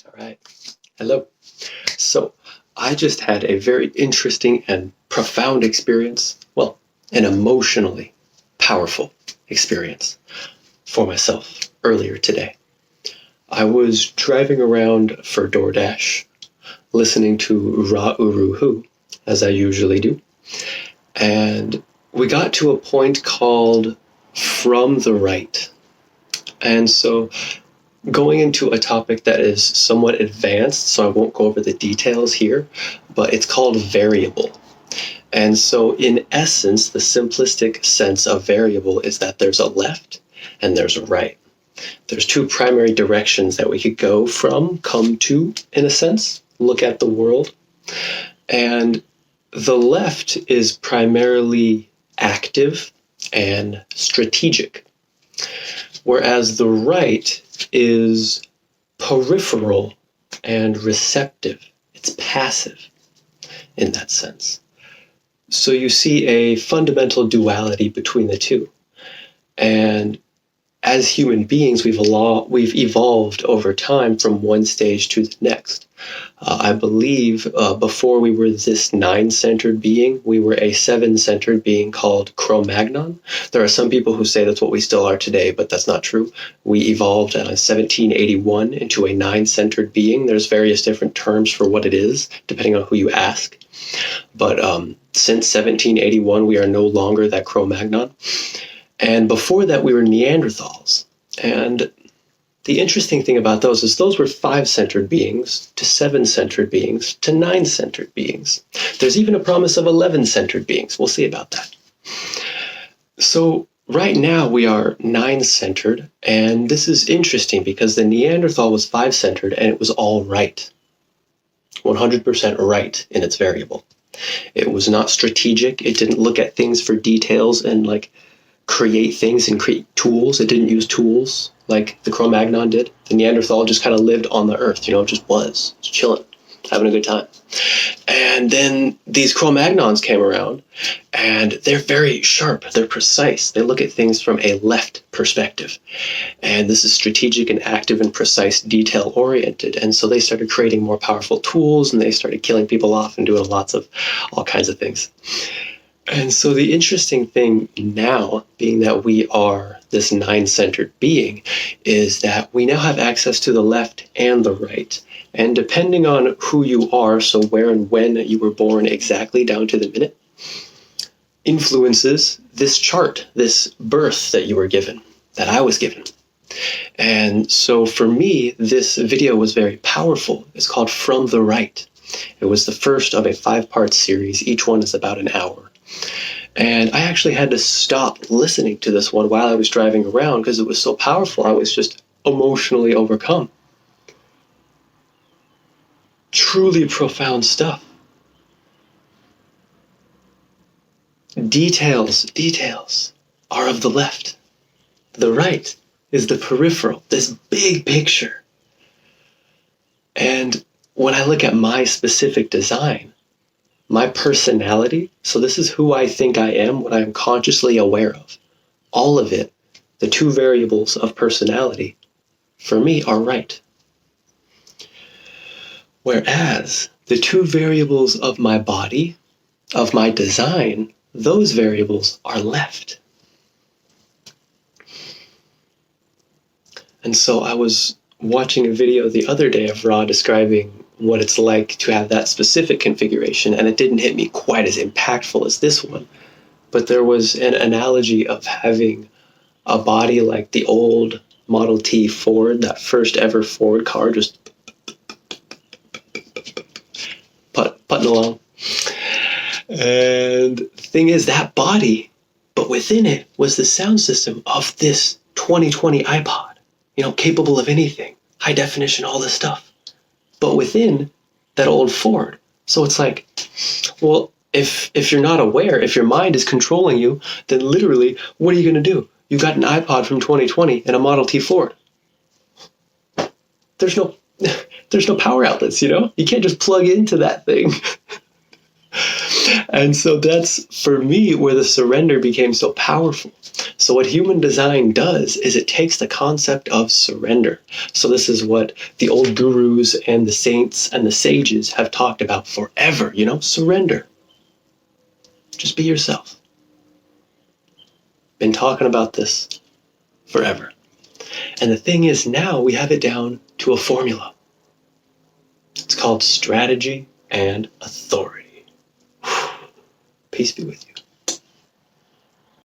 All right. Hello. So, I just had a very interesting and profound experience. Well, an emotionally powerful experience for myself earlier today. I was driving around for DoorDash, listening to Ra Uru Hu, as I usually do. And we got to a point called From the Right. And so going into a topic that is somewhat advanced, so I won't go over the details here, but it's called variable. And so, in essence, the simplistic sense of variable is that there's a left and there's a right. There's two primary directions that we could go from, come to, in a sense, look at the world. And the left is primarily active and strategic, whereas the right is peripheral and receptive. It's passive in that sense. So you see a fundamental duality between the two. And as human beings, we've evolved over time from one stage to the next. I believe before we were this 9-centered being, we were a 7-centered being called Cro-Magnon. There are some people who say that's what we still are today, but that's not true. We evolved in 1781 into a 9-centered being. There's various different terms for what it is, depending on who you ask. But since 1781, we are no longer that Cro-Magnon. And before that, we were Neanderthals. And the interesting thing about those is those were 5-centered beings to 7-centered beings to 9-centered beings. There's even a promise of 11-centered beings. We'll see about that. So right now we are 9-centered, and this is interesting because the Neanderthal was 5-centered and it was all right. 100% right in its variable. It was not strategic. It didn't look at things for details and create things and create tools. It didn't use tools like the Cro-Magnon did. The Neanderthal just kind of lived on the earth, just was chilling, having a good time. And then these Cro-Magnons came around, and they're very sharp. They're precise. They look at things from a left perspective. And this is strategic and active and precise, detail-oriented. And so they started creating more powerful tools, and they started killing people off and doing lots of all kinds of things. And so the interesting thing now, being that we are this 9-centered being, is that we now have access to the left and the right. And depending on who you are, so where and when you were born exactly down to the minute, influences this chart, this birth that you were given, that I was given. And so for me, this video was very powerful. It's called From the Right. It was the first of a 5-part series. Each one is about an hour. And I actually had to stop listening to this one while I was driving around because it was so powerful. I was just emotionally overcome. Truly profound stuff. Details are of the left. The right is the peripheral, this big picture. And when I look at my specific design, my personality, so this is who I think I am, what I'm consciously aware of. All of it, the 2 variables of personality, for me, are right. Whereas the 2 variables of my body, of my design, those variables are left. And so I was watching a video the other day of Ra describing what it's like to have that specific configuration, and it didn't hit me quite as impactful as this one. But there was an analogy of having a body like the old Model T Ford, that first ever Ford car, just putting along. And the thing is, that body, but within it was the sound system of this 2020 iPod, capable of anything, high definition, all this stuff. But within that old Ford. So it's like, well, if you're not aware, if your mind is controlling you, then literally, what are you going to do? You got an iPod from 2020 and a Model T Ford. There's no power outlets, You can't just plug into that thing. And so that's, for me, where the surrender became so powerful. So what human design does is it takes the concept of surrender. So this is what the old gurus and the saints and the sages have talked about forever, surrender. Just be yourself. Been talking about this forever. And the thing is, now we have it down to a formula. It's called strategy and authority. Peace be with you.